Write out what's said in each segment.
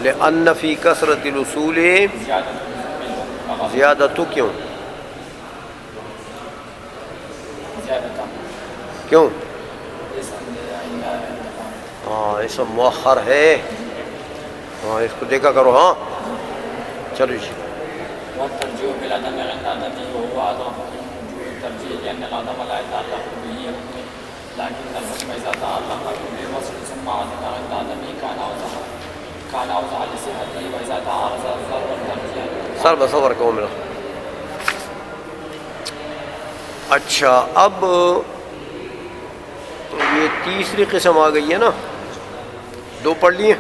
لأن فی کثرت الوصول زیادت کیوں کیوں؟ ہاں اسم مؤخر ہے، ہاں اس کو دیکھا کرو. ہاں چلو جی. والترجيح بالعدم عند عدمه وهو أضعف من الترجيح لأن العدم لا يتعلق به حكم لكن الحكم إذا تعلق بوصف ثم عدم عند عدمه كان أوضع لصحته وإذا تعارض ضرب الترجيح. سر بصور کو ملا. اچھا اب یہ تیسری قسم آ گئی ہے نا، دو پڑھ لیے.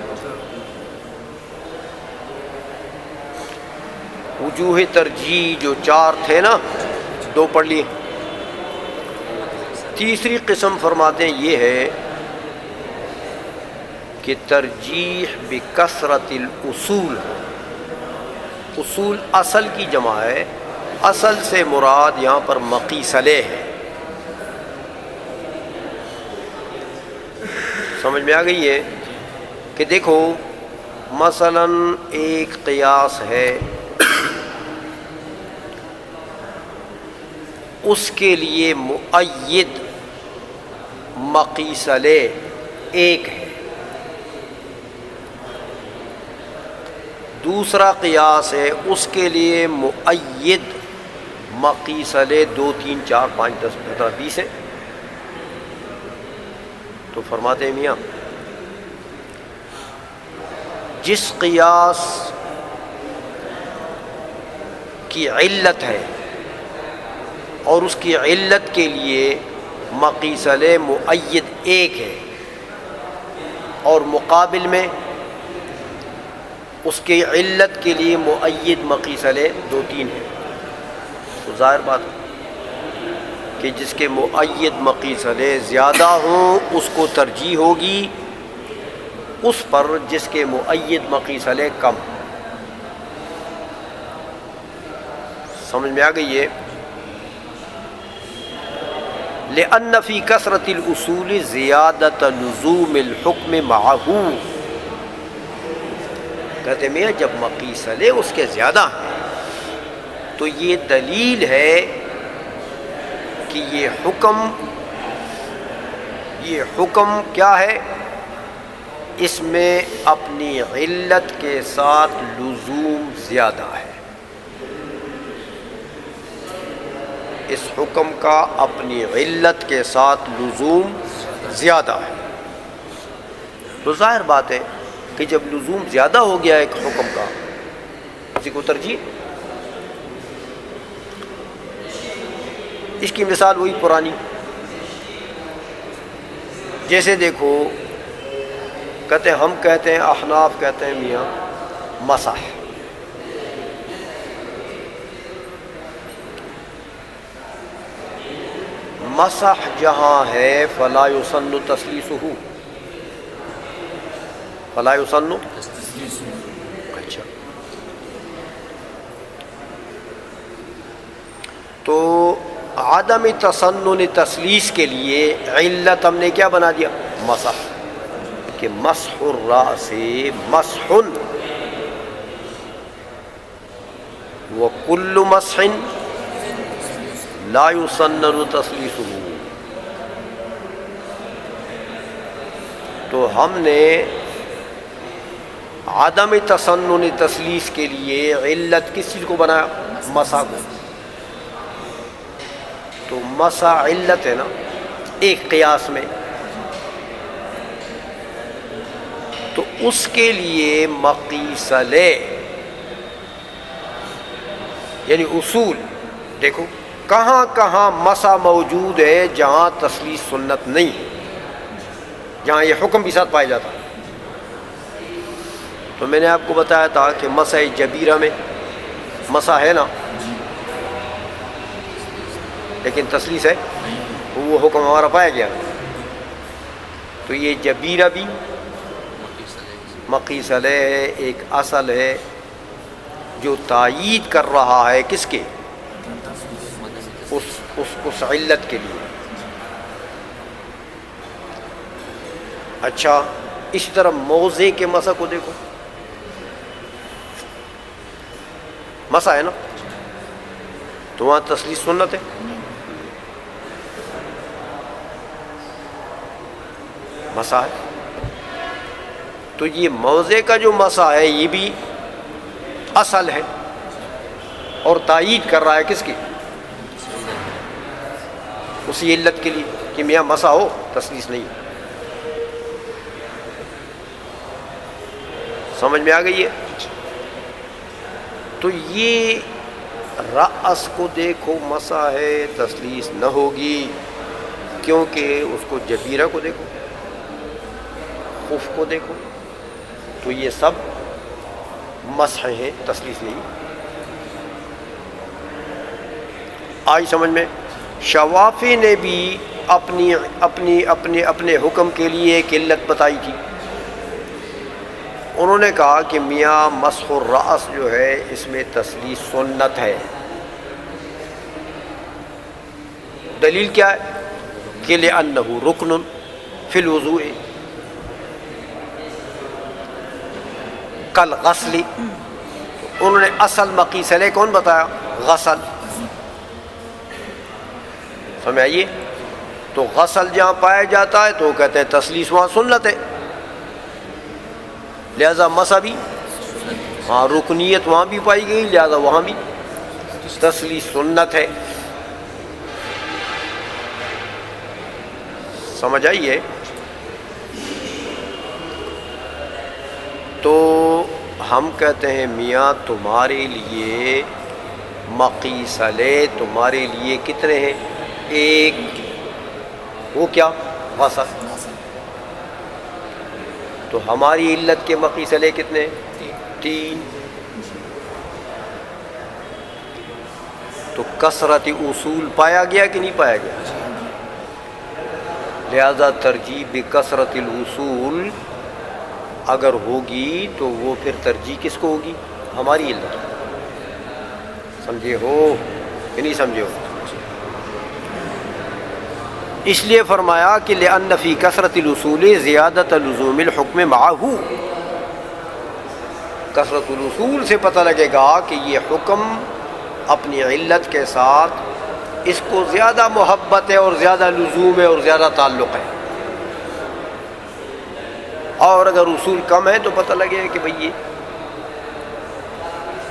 وجوہ ترجیح جو چار تھے نا، دو پڑھ لیے. تیسری قسم فرماتے ہیں یہ ہے کہ ترجیح بکثرت الاصول. اصول اصل کی جمع ہے، اصل سے مراد یہاں پر مقیس علیہ ہے. سمجھ میں آ گئی ہے کہ دیکھو مثلا ایک قیاس ہے، اس کے لیے مؤید مقیس علیہ ایک ہے. دوسرا قیاس ہے، اس کے لیے مؤید مقیس علیہ 2 3 4 5 10 15 20 ہے. تو فرماتے ہیں میاں جس قیاس کی علت ہے اور اس کی علت کے لیے مقیس علیہ مؤید ایک ہے اور مقابل میں اس کی علت کے لیے مؤید مقیس علیہ 2 3 ہے، تو ظاہر بات ہے کہ جس کے مؤید مقیس علیہ زیادہ ہوں اس کو ترجیح ہوگی اس پر جس کے مؤید مقیس علیہ کم. سمجھ میں آ گئی ہے؟ لأن فی کثرت الاصول زیادت لزوم الحکم معہ. کہتے ہیں میاں جب مقیس علیہ اس کے زیادہ ہیں تو یہ دلیل ہے کہ یہ حکم کیا ہے، اس میں اپنی علت کے ساتھ لزوم زیادہ ہے. اس حکم کا اپنی علت کے ساتھ لزوم زیادہ ہے. تو ظاہر بات ہے کہ جب لزوم زیادہ ہو گیا ایک حکم کا، کسی کو ترجیح. اس کی مثال وہی پرانی، جیسے دیکھو کہتے ہیں، ہم کہتے ہیں احناف کہتے ہیں میاں مسح. مسح جہاں ہے فلا یسن تثلیثہ، فلا یسن. اچھا تو عدم تسنن تثلیث کے لیے علت ہم نے کیا بنا دیا؟ مسح. کہ مسح الراس مسح وکل مسح لا یسنن تثلیثہ. تو ہم نے عدم تسنن تثلیث کے لیے علت کس چیز کو بنایا؟ مسح کو. تو مسح علت ہے نا ایک قیاس میں، تو اس کے لیے مقیس علیہ یعنی اصول. دیکھو کہاں کہاں مسح موجود ہے جہاں تثلیث سنت نہیں ہے، جہاں یہ حکم بھی ساتھ پایا جاتا ہے. تو میں نے آپ کو بتایا تھا کہ مسح جبیرہ میں مسح ہے نا، لیکن تثلیث ہے، وہ حکم ہمارا پایا گیا. تو یہ جبیرہ بھی مقیس علیہ ہے، ایک اصل ہے جو تائید کر رہا ہے کس کے؟ اس علت کے لیے. اچھا اسی طرح موضع کے مسح کو دیکھو، مسح ہے نا، تو وہاں تسلیث سنت ہے، مسح ہے، تو یہ موضع کا جو مسح ہے یہ بھی اصل ہے اور تائید کر رہا ہے کس کی؟ اسی علت کے لیے کہ میاں مسح ہو، تسلیث نہیں۔ سمجھ میں آ گئی ہے؟ تو یہ رأس کو دیکھو مسح ہے، تسلیث نہ ہوگی، کیونکہ اس کو جبیرہ کو دیکھو، خف کو دیکھو، تو یہ سب مسح ہیں، تسلیث نہیں۔ آئی سمجھ میں؟ شوافی نے بھی اپنے حکم کے لیے ایک علت بتائی تھی، انہوں نے کہا کہ میاں مسح الرأس جو ہے اس میں تسلیث سنت ہے۔ دلیل کیا ہے؟ کہ لأنہ رکن فی الوضوء کالغسل، انہوں نے اصل مقیس علیہ کون بتایا؟ غسل۔ سمجھ آئیے؟ تو غسل جہاں پایا جاتا ہے تو وہ کہتے ہیں تسلیث وہاں سنت ہے، لہذا مسح بھی ہاں رکنیت وہاں بھی پائی گئی، لہذا وہاں بھی تسلیث سنت ہے۔ سمجھ آئیے؟ تو ہم کہتے ہیں میاں تمہارے لیے مقیس علیہ تمہارے لیے کتنے ہیں؟ ایک، وہ کیا؟ غسل۔ تو ہماری علت کے مقیس علیہ کتنے؟ تین۔ تو کثرت اصول پایا گیا کہ نہیں پایا گیا؟ لہذا ترجیح بکثرت الاصول اگر ہوگی تو وہ پھر ترجیح کس کو ہوگی؟ ہماری علت۔ سمجھے ہو کہ نہیں سمجھے ہو؟ اس لیے فرمایا کہ لأن فی کثرت الاصول زیادۃ لزوم الحکم معہ، کثرت الاصول سے پتہ لگے گا کہ یہ حکم اپنی علت کے ساتھ اس کو زیادہ محبت ہے اور زیادہ لزوم ہے اور زیادہ تعلق ہے، اور اگر اصول کم ہے تو پتہ لگے کہ بھئی یہ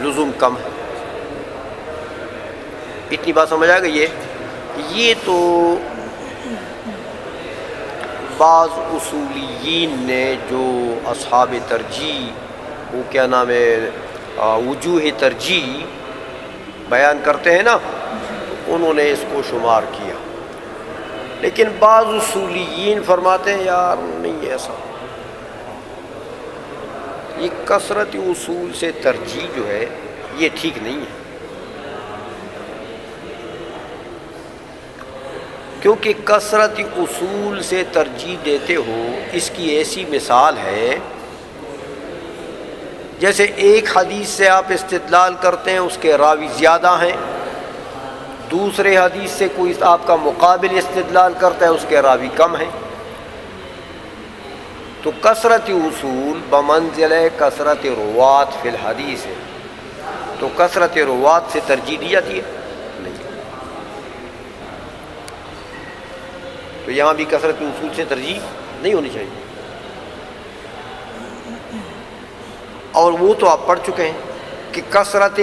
لزوم کم ہے۔ اتنی بات سمجھ آ گئی ہے؟ یہ تو بعض اصولیین نے جو اصحاب ترجیح وہ کیا نام ہے وجوہ ترجیح بیان کرتے ہیں نا، انہوں نے اس کو شمار کیا، لیکن بعض اصولیین فرماتے ہیں یار نہیں ایسا، یہ کثرت اصول سے ترجیح جو ہے یہ ٹھیک نہیں ہے، کیونکہ کثرت اصول سے ترجیح دیتے ہو اس کی ایسی مثال ہے جیسے ایک حدیث سے آپ استدلال کرتے ہیں اس کے راوی زیادہ ہیں، دوسرے حدیث سے کوئی آپ کا مقابل استدلال کرتا ہے اس کے راوی کم ہیں، تو کثرت اصول بمنزلہ کثرت روات فی الحدیث ہے، تو کثرت روات سے ترجیح دی جاتی ہے نہیں، تو یہاں بھی کثرت اصول سے ترجیح نہیں ہونی چاہیے، اور وہ تو آپ پڑھ چکے ہیں کہ کثرت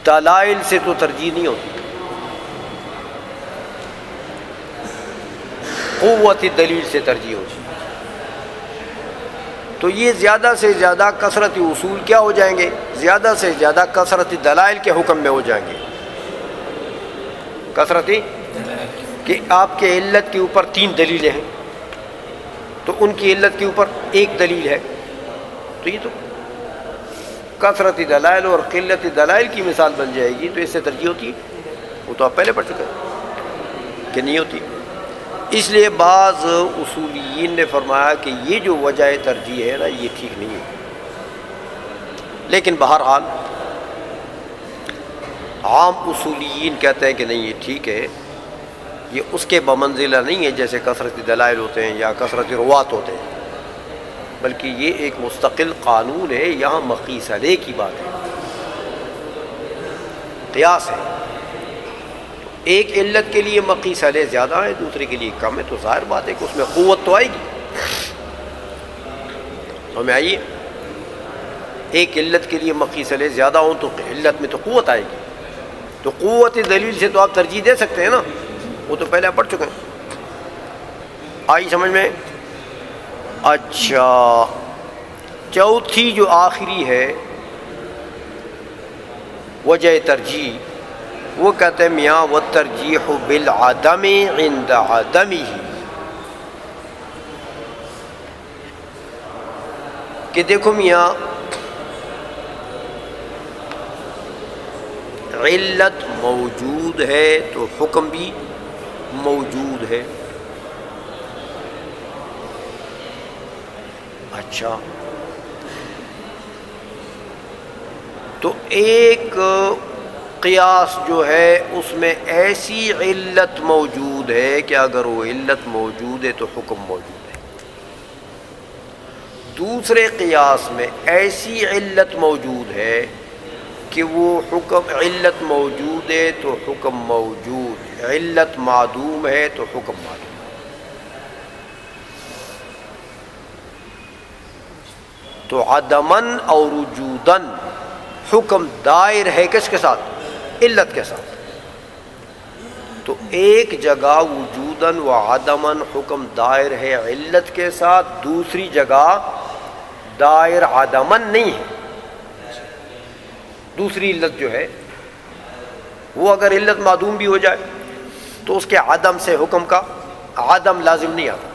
دلائل سے تو ترجیح نہیں ہوتی، قوت دلیل سے ترجیح ہوتی، تو یہ زیادہ سے زیادہ کثرت اصول کیا ہو جائیں گے؟ زیادہ سے زیادہ کثرت دلائل کے حکم میں ہو جائیں گے، کثرت کہ آپ کے علت کے اوپر 3 دلیلیں ہیں تو ان کی علت کے اوپر 1 دلیل ہے، تو یہ تو کثرت دلائل اور قلت دلائل کی مثال بن جائے گی، تو اس سے ترجیح ہوتی ہے؟ وہ تو آپ پہلے پڑھ چکے ہیں کہ نہیں ہوتی۔ اس لیے بعض اصولیین نے فرمایا کہ یہ جو وجہ ترجیح ہے نا یہ ٹھیک نہیں ہے، لیکن بہرحال عام اصولیین کہتے ہیں کہ نہیں یہ ٹھیک ہے، یہ اس کے بمنزلہ نہیں ہے جیسے کثرت دلائل ہوتے ہیں یا کثرت روات ہوتے ہیں، بلکہ یہ ایک مستقل قانون ہے. یہاں مقیس علیہ کی بات ہے، قیاس ہے. ایک علت کے لیے مقیس علیہ زیادہ ہے، دوسرے کے لیے کم ہے، تو ظاہر بات ہے کہ اس میں قوت تو آئے گی. ہمیں آئیے، ایک علت کے لیے مقیس علیہ زیادہ ہوں تو علت میں تو قوت آئے گی. تو قوت دلیل سے تو آپ ترجیح دے سکتے ہیں نا، وہ تو پہلے پڑھ چکے ہیں. آئی سمجھ میں؟ اچھا، چوتھی جو آخری ہے وجہ ترجیح، وہ کہتے ہیں میاں والترجیح بالعدم عند عدمہ، کہ دیکھو میاں علت موجود ہے تو حکم بھی موجود ہے. اچھا، تو ایک قیاس جو ہے اس میں ایسی علت موجود ہے کہ اگر وہ علت موجود ہے تو حکم موجود ہے. دوسرے قیاس میں ایسی علت موجود ہے کہ وہ حکم، علت موجود ہے تو حکم موجود، علت معدوم ہے تو حکم معدوم. تو عدمن اور وجودن حکم دائر ہے کس کے ساتھ؟ علت کے ساتھ. تو ایک جگہ وجودن و عدمن حکم دائر ہے علت کے ساتھ، دوسری جگہ دائر عدمن نہیں ہے. دوسری علت جو ہے وہ اگر علت معدوم بھی ہو جائے تو اس کے عدم سے حکم کا عدم لازم نہیں آتا.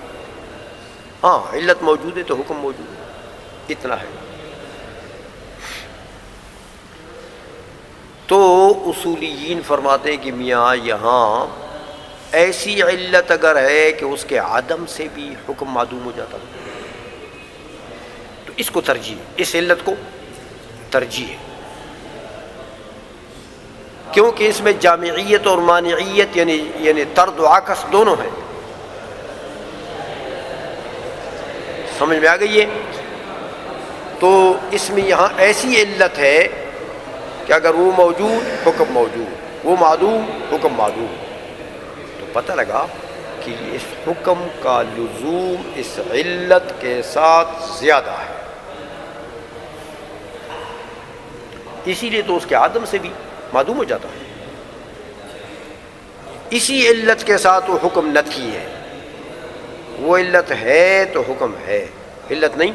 ہاں، علت موجود ہے تو حکم موجود ہے، اتنا ہے. تو اصولیین فرماتے ہیں کہ میاں یہاں ایسی علت اگر ہے کہ اس کے عدم سے بھی حکم معدوم ہو جاتا تو اس کو ترجیح، اس علت کو ترجیح ہے، کیونکہ اس میں جامعیت اور مانعیت یعنی طرد و عکس دونوں ہیں. سمجھ میں آ گئی ہے؟ تو اس میں یہاں ایسی علت ہے کہ اگر وہ موجود حکم موجود، وہ معدوم حکم معدوم. تو پتہ لگا کہ اس حکم کا لزوم اس علت کے ساتھ زیادہ ہے، اسی لیے تو اس کے عدم سے بھی معدوم ہو جاتا ہے. اسی علت کے ساتھ وہ حکم نفی ہے. وہ علت ہے تو حکم ہے، علت نہیں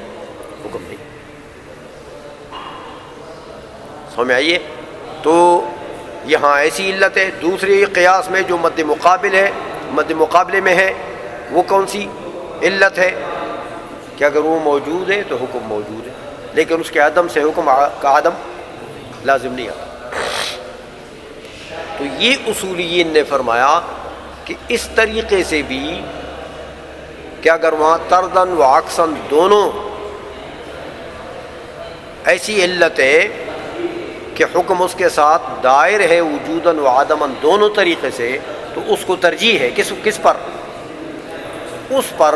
حکم نہیں. سمجھ میں آئیے؟ تو یہاں ایسی علت ہے. دوسری قیاس میں جو مد مقابل ہے، مد مقابلے میں ہے، وہ کون سی علت ہے کہ اگر وہ موجود ہے تو حکم موجود ہے، لیکن اس کے عدم سے حکم کا عدم لازم نہیں آتا. تو یہ اصولیین نے فرمایا کہ اس طریقے سے بھی کہ اگر وہاں طردن و عکسن دونوں ایسی علت ہے کہ حکم اس کے ساتھ دائر ہے وجوداً و عدماً دونوں طریقے سے، تو اس کو ترجیح ہے کس پر؟ اس پر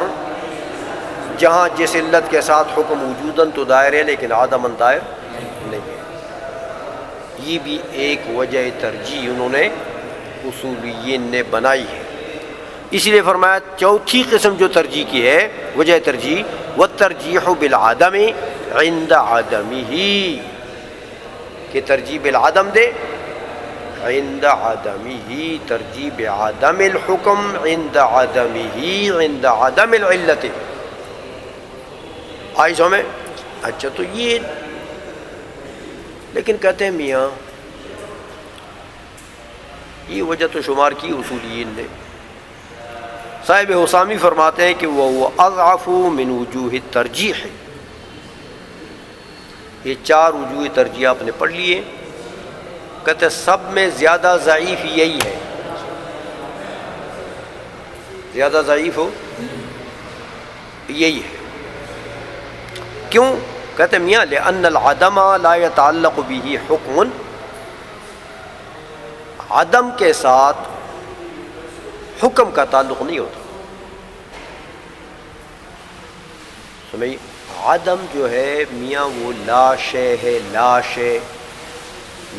جہاں جس علت کے ساتھ حکم وجوداً تو دائر ہے لیکن عدماً دائر نہیں ہے. یہ بھی ایک وجہ ترجیح انہوں نے اصولیین نے بنائی ہے. اسی لیے فرمایا چوتھی قسم جو ترجیح کی ہے وجہ ترجیح، والترجیح بالعدم عند عدمہ، کہ ترجیح بالعدم دے عند عدمہ، ترجیح بعدم الحکم عند عدمہ عند عدم العلت. آئی سو میں؟ اچھا، تو یہ لیکن کہتے ہیں میاں یہ وجہ تو شمار کی اصولیین نے. صاحب حسامی فرماتے ہیں کہ وہ اضعف من وجوہ الترجیح. یہ چار وجوہ ترجیح آپ نے پڑھ لیے. کہتے ہیں سب میں زیادہ ضعیف یہی ہے، زیادہ ضعیف ہو یہی ہے. کیوں؟ کہتے ہیں میاں لأن العدم لا يتعلق به حکم، عدم کے ساتھ حکم کا تعلق نہیں ہوتا. سمجھیے عدم جو ہے میاں وہ لا شے ہے، لا شے،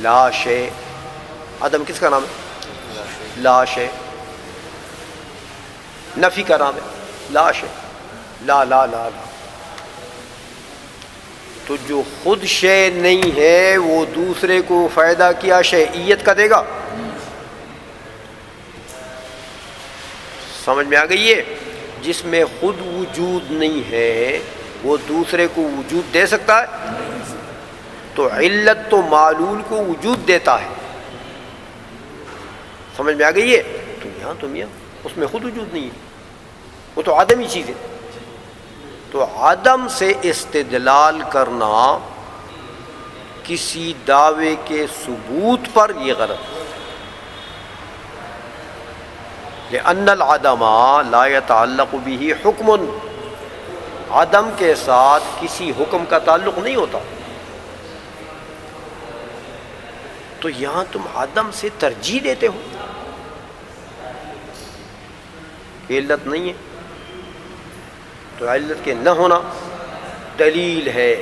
لا شے. عدم کس کا نام ہے؟ لا شے. نفی کا نام ہے لا شے، لا لا لا لا. تو جو خود شے نہیں ہے وہ دوسرے کو فائدہ کیا شیعیت کا دے گا؟ سمجھ میں آ گئی ہے؟ جس میں خود وجود نہیں ہے وہ دوسرے کو وجود دے سکتا ہے؟ تو علت تو معلول کو وجود دیتا ہے. سمجھ میں آ گئی ہے؟ تو یہاں تو میاں اس میں خود وجود نہیں ہے، وہ تو عدمی چیز ہے. تو عدم سے استدلال کرنا کسی دعوے کے ثبوت پر یہ غلط ہے. لأن العدم لا يتعلق به حکم، عدم کے ساتھ کسی حکم کا تعلق نہیں ہوتا. تو یہاں تم عدم سے ترجیح دیتے ہو، یہ علت نہیں ہے. تو علت کے نہ ہونا دلیل ہے،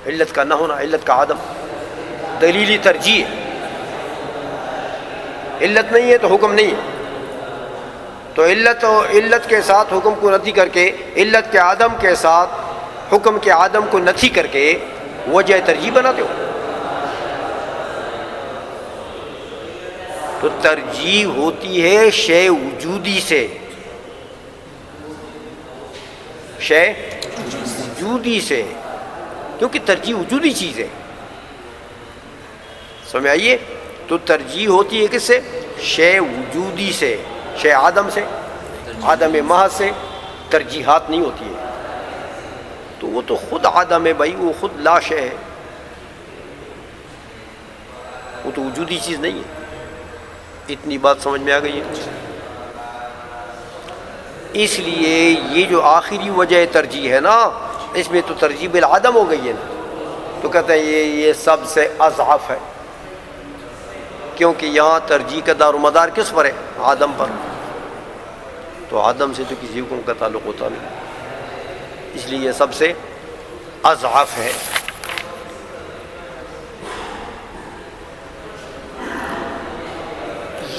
علت کا نہ ہونا، علت کا عدم دلیلی ترجیح ہے. علت نہیں ہے تو حکم نہیں ہے. تو علت کے ساتھ حکم کو نفی کر کے، علت کے عدم کے ساتھ حکم کے عدم کو نفی کر کے وجہ ترجیح بناتے ہو. تو ترجیح ہوتی ہے شے وجودی سے، شے وجودی سے، کیونکہ ترجیح وجودی چیز ہے. سمجھ آئیے؟ تو ترجیح ہوتی ہے کس سے؟ شے وجودی سے، شے عدم سے، عدم محض سے ترجیحات نہیں ہوتی ہے. تو وہ تو خود عدم ہے بھائی، وہ خود لا شے ہے، وہ تو وجودی چیز نہیں ہے. اتنی بات سمجھ میں آ گئی ہے؟ اس لیے یہ جو آخری وجہ ترجیح ہے نا، اس میں تو ترجیح بالعدم ہو گئی ہے نا. تو کہتے ہیں یہ سب سے اضعف ہے، کیونکہ یہاں ترجیح کا دار و مدار کس پر ہے؟ عدم پر. تو عدم سے تو کسی حکم کا تعلق ہوتا نہیں، اس لیے یہ سب سے اضعف ہے.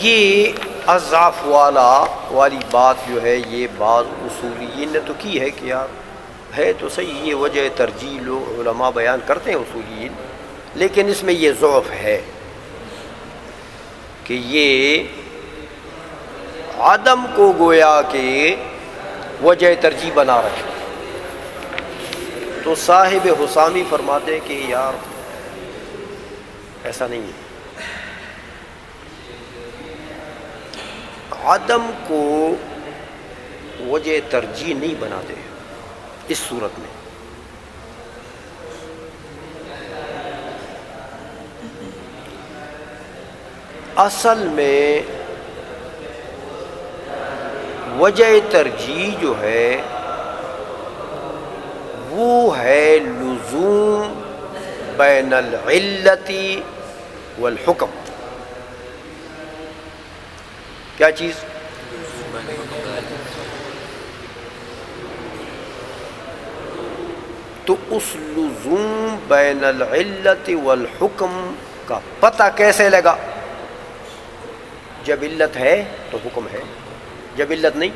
یہ اضعف والی بات جو ہے، یہ بعض اصولیین نے تو کی ہے کہ یار ہے تو صحیح، یہ وجہ ترجیح لوگ علماء بیان کرتے ہیں اصولیین، لیکن اس میں یہ ضعف ہے کہ یہ عدم کو گویا کہ وجہ ترجیح بنا رہے. تو صاحب حسامی فرماتے کہ یار ایسا نہیں ہے، عدم کو وجہ ترجیح نہیں بناتے اس صورت میں. اصل میں وجہ ترجیح جو ہے وہ ہے لزوم بین العلت والحکم. کیا چیز؟ تو اس لزوم بین العلت والحکم کا پتہ کیسے لگا؟ جب علت ہے تو حکم ہے، جب علت نہیں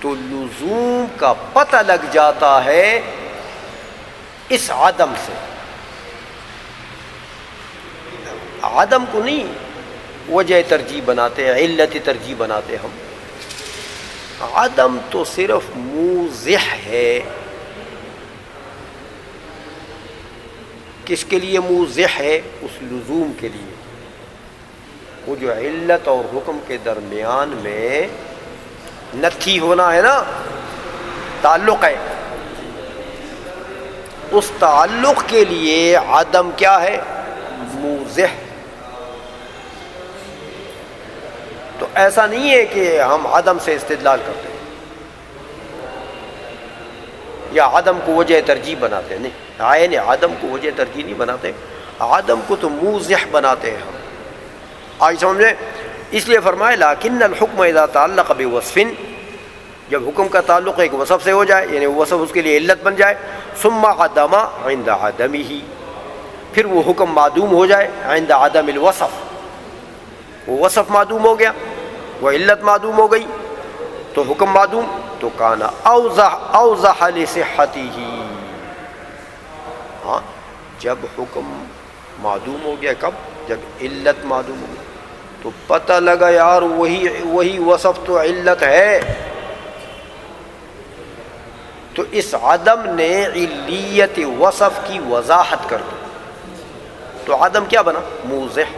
تو لزوم کا پتہ لگ جاتا ہے اس عدم سے. عدم کو نہیں وجہ ترجیح بناتے، علت ترجیح بناتے ہم. عدم تو صرف موضح ہے. کس کے لیے موضح ہے؟ اس لزوم کے لیے. وہ جو علت اور حکم کے درمیان میں نتھی ہونا ہے نا، تعلق ہے، اس تعلق کے لیے عدم کیا ہے؟ موضح. تو ایسا نہیں ہے کہ ہم عدم سے استدلال کرتے ہیں یا عدم کو وجہ ترجیح بناتے ہیں، نہیں، عدم کو وجہ ترجیح نہیں بناتے. عدم کو تو موضح بناتے ہیں ہم. آج سمجھے؟ اس لیے فرمائے لیکن الحکم اذا تعلق بوصف، جب حکم کا تعلق ایک وصف سے ہو جائے یعنی وہ وصف اس کے لیے علت بن جائے، ثم عدم عند عدمہ، پھر وہ حکم معدوم ہو جائے عند عدم الوصف، وہ وصف معدوم ہو گیا، وہ علت معدوم ہو گئی تو حکم معدوم، تو کانا اوضح لصحتہ. ہاں جب حکم معدوم ہو گیا، کب؟ جب علت معدوم ہو گئی، تو پتہ لگا یار وہی وصف تو علت ہے. تو اس عدم نے علیت وصف کی وضاحت کر دی، تو عدم کیا بنا؟ موضح.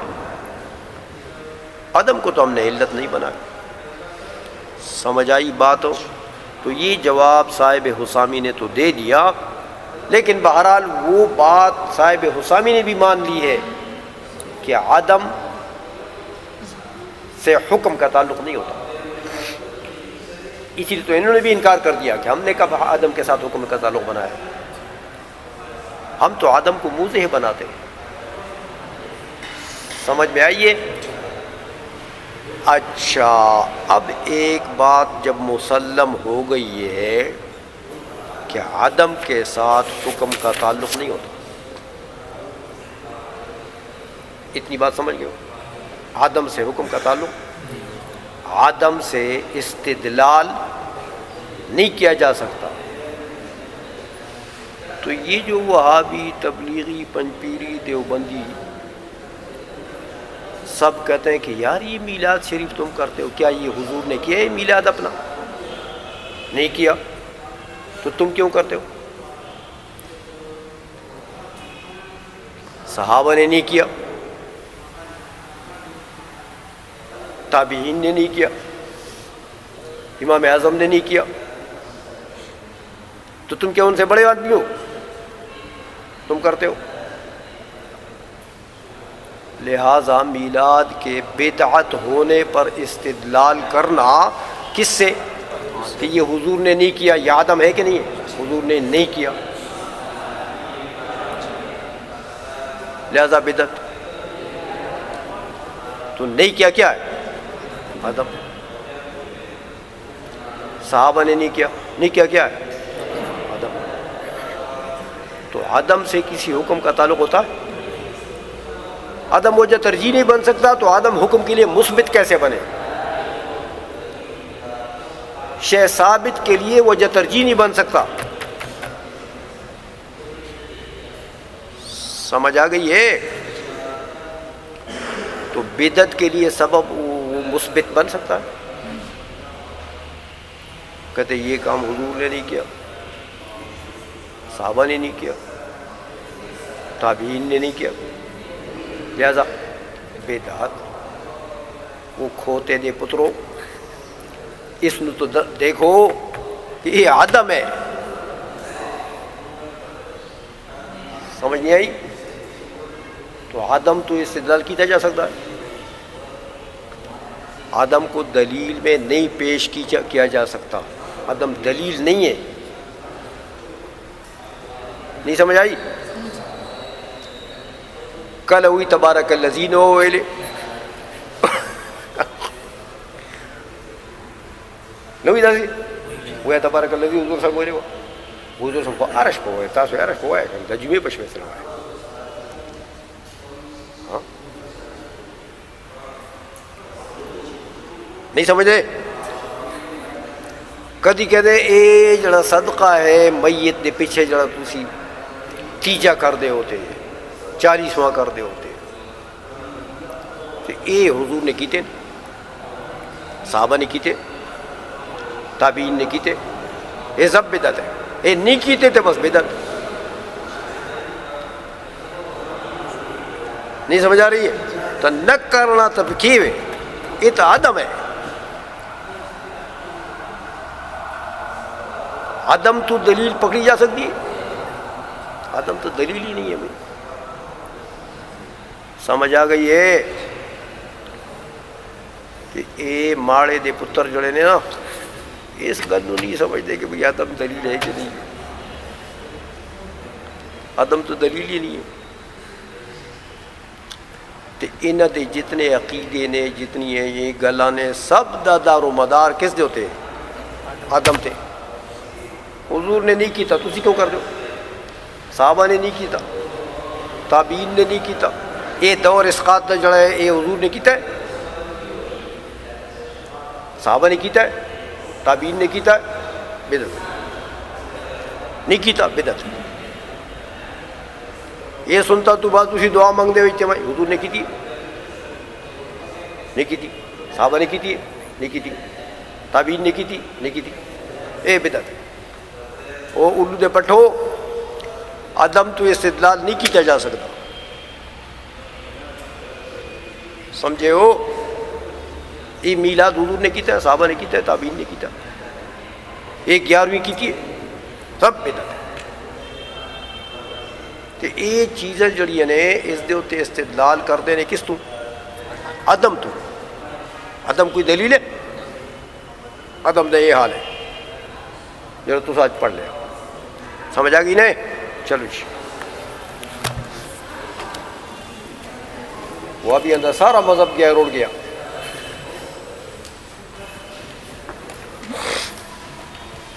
عدم کو تو ہم نے علت نہیں بنایا. سمجھ آئی بات ہو؟ تو یہ جواب صاحب حسامی نے تو دے دیا، لیکن بہرحال وہ بات صاحب حسامی نے بھی مان لی ہے کہ عدم سے حکم کا تعلق نہیں ہوتا. اسی لیے تو انہوں نے بھی انکار کر دیا کہ ہم نے کب عدم کے ساتھ حکم کا تعلق بنایا. ہم تو عدم کو موضح بناتے ہیں. سمجھ میں آئیے؟ اچھا، اب ایک بات جب مسلم ہو گئی ہے کہ عدم کے ساتھ حکم کا تعلق نہیں ہوتا، اتنی بات سمجھ گئے؟ عدم سے حکم کا تعلق، عدم سے استدلال نہیں کیا جا سکتا. تو یہ جو وہابی، تبلیغی، پنجپیری، دیوبندی سب کہتے ہیں کہ یار یہ میلاد شریف تم کرتے ہو، کیا یہ حضور نے کیا ہے میلاد اپنا؟ نہیں کیا، تو تم کیوں کرتے ہو؟ صحابہ نے نہیں کیا، تابعین نے نہیں کیا، امام اعظم نے نہیں کیا، تو تم کیا ان سے بڑے آدمی ہو؟ تم کرتے ہو. لہذا میلاد کے بدعت ہونے پر استدلال کرنا کس سے کہ یہ حضور نے نہیں کیا، یہ عدم ہے کہ نہیں ہے؟ حضور نے نہیں کیا، لہذا بدعت. تو نہیں کیا کیا ہے؟ عدم. صحابہ نے نہیں کیا، نہیں کیا کیا ہے؟ عدم. تو عدم سے کسی حکم کا تعلق ہوتا ہے؟ عدم وجہ ترجیح نہیں بن سکتا، تو عدم حکم کے لیے مثبت کیسے بنے؟ شے ثابت کے لیے وجہ ترجیح نہیں بن سکتا. سمجھ آ گئی ہے؟ تو بدعت کے لیے سبب وہ مثبت بن سکتا ہے. کہتے یہ کام حضور نے نہیں کیا، صحابہ نے نہیں کیا، تابعین نے نہیں کیا، لہذا بدعت. وہ کھوتے دے پترو، اس نے تو دیکھو کہ یہ عدم ہے. سمجھ نہیں آئی؟ تو عدم تو استدلال کیا جا سکتا ہے. عدم کو دلیل میں نہیں پیش کیا جا سکتا. عدم دلیل نہیں ہے. نہیں سمجھ آئی؟ کل ہوئی تبارک الذی نو ویلے نوی داسی وہ تبارک الذی حضور صاحب بولے، حضور صاحب کو عرش پہ ہوئے، تاسو عرش پہ ہوئے کہ دجمے پشمے سے ہوئے. ہاں نہیں سمجھے؟ کدی کہتے اے جڑا صدقہ ہے میت دے پیچھے جڑا تسی تیجا کر دے ہوتے 40واں کر دے ہوتے، تو اے حضور نے کیتے، صحابہ نے کیتے، تابعین نے کیتے، یہ سب بدعت ہے. اے نہیں کیتے تھے بس بدعت. نہیں سمجھ آ رہی ہے؟ تو نہ کرنا تب کی ہے، یہ تو عدم ہے. عدم تو دلیل پکڑی جا سکتی ہے؟ عدم تو دلیل ہی نہیں ہے بھائی. سمجھ آ گئی ہے کہ اے ماڑے دے پتر جڑے نے نا، اس گل نو نہیں سمجھتے کہ بھئی عدم دلیل ہے کہ نہیں. عدم تو دلیل ہی نہیں ہے. تے انہاں دے جتنے عقیدے نے جتنی یہ گلاں نے سب دا دار و مدار کس دے ہوتے آدم تے حضور نے نہیں کیتا تسی کیوں کر رہے ہو صحابہ نے نہیں کیتا تابعین نے نہیں کیتا اے دور اسقاط دا جڑا ہے اے حضور نے کیتا ہے صحابہ نے کیتا ہے تابعین نے کیتا ہے بدعت نہیں کیتا بدعت یہ سنتا تو بعد تسی دعا مانگ دے اجتماعی حضور نے کیتی نہیں کیتی صحابہ نے کیتی نہیں کیتی تابعین نے کیتی نہیں کیتی اے بدعت او الو دے پٹھو عدم تو استدلال نہیں کیتا جا سکتا سمجھے ہو یہ میلاد حضور نے کیتا ہے صحابہ نے کیتا ہے تابعین نے کیتا ہے ایک 11ویں کیتی ہے سب بدعت ہے تے یہ چیزیں جڑی نے اس دے اوتے استدلال کرتے ہیں کس تو عدم تو عدم کوئی دلیل ہے عدم دا یہ حال ہے جو تو آج پڑھ لیا سمجھ آ گئی نہیں چلو جی وہ ابھی اندر سارا مذہب گیا روڑ گیا